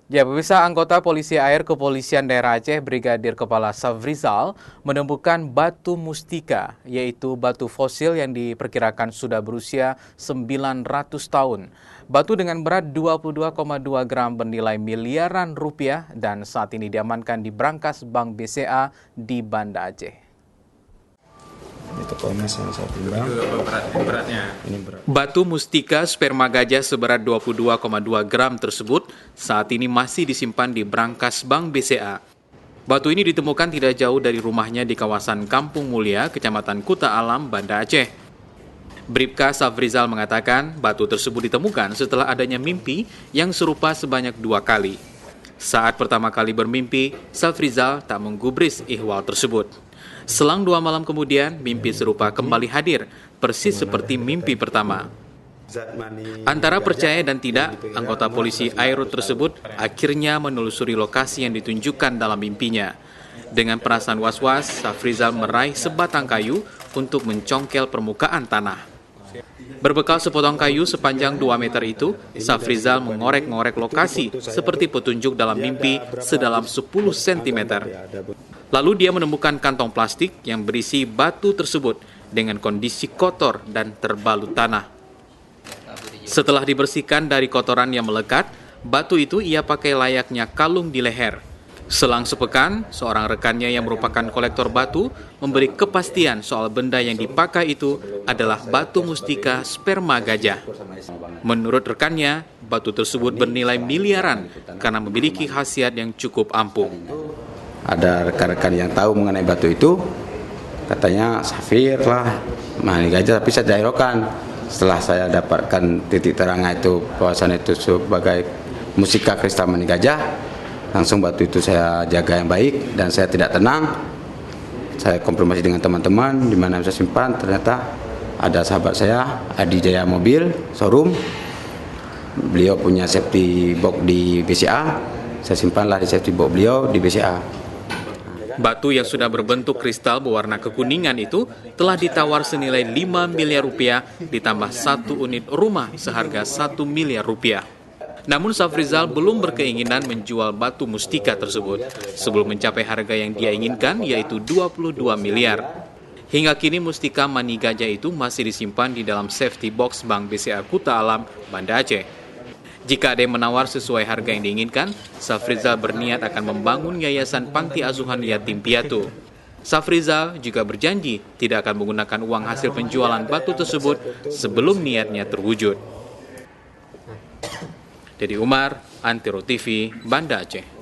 Ya, pemirsa, anggota Polisi Air Kepolisian Daerah Aceh Brigadir Kepala Safrizal menemukan batu mustika, yaitu batu fosil yang diperkirakan sudah berusia 900 tahun. Batu dengan berat 22,2 gram bernilai miliaran rupiah dan saat ini diamankan di Brankas Bank BCA di Banda Aceh. Batu mustika sperma gajah seberat 22,2 gram tersebut saat ini masih disimpan di Brankas Bank BCA. Batu ini ditemukan tidak jauh dari rumahnya di kawasan Kampung Mulia, Kecamatan Kuta Alam, Banda Aceh. Bribka Safrizal mengatakan batu tersebut ditemukan setelah adanya mimpi yang serupa sebanyak 2 kali. Saat pertama kali bermimpi, Safrizal tak menggubris ihwal tersebut. Selang 2 malam kemudian, mimpi serupa kembali hadir, persis seperti mimpi pertama. Antara percaya dan tidak, anggota polisi Airut tersebut akhirnya menelusuri lokasi yang ditunjukkan dalam mimpinya. Dengan perasaan was-was, Safrizal meraih sebatang kayu untuk mencongkel permukaan tanah. Berbekal sepotong kayu sepanjang 2 meter itu, Safrizal mengorek-ngorek lokasi seperti petunjuk dalam mimpi sedalam 10 cm. Lalu dia menemukan kantong plastik yang berisi batu tersebut dengan kondisi kotor dan terbalut tanah. Setelah dibersihkan dari kotoran yang melekat, batu itu ia pakai layaknya kalung di leher. Selang sepekan, seorang rekannya yang merupakan kolektor batu memberi kepastian soal benda yang dipakai itu adalah batu mustika sperma gajah. Menurut rekannya, batu tersebut bernilai miliaran karena memiliki khasiat yang cukup ampuh. Ada rekan-rekan yang tahu mengenai batu itu, katanya safir lah, mani gajah, tapi saya jairokan. Setelah saya dapatkan titik terangnya itu, bahwasannya itu sebagai mustika kristal mani gajah, langsung batu itu saya jaga yang baik dan saya tidak tenang. Saya konfirmasi dengan teman-teman di mana saya simpan, ternyata ada sahabat saya, Adi Jaya Mobil, showroom. Beliau punya safety box di BCA, saya simpanlah di safety box beliau di BCA. Batu yang sudah berbentuk kristal berwarna kekuningan itu telah ditawar senilai 5 miliar rupiah ditambah 1 unit rumah seharga 1 miliar rupiah. Namun Safrizal belum berkeinginan menjual batu mustika tersebut sebelum mencapai harga yang dia inginkan, yaitu 22 miliar. Hingga kini mustika mani gajah itu masih disimpan di dalam safety box Bank BCA Kuta Alam, Banda Aceh. Jika ada yang menawar sesuai harga yang diinginkan, Safrizal berniat akan membangun yayasan panti asuhan yatim piatu. Safrizal juga berjanji tidak akan menggunakan uang hasil penjualan batu tersebut sebelum niatnya terwujud. Dedi Umar, Antero TV, Banda Aceh.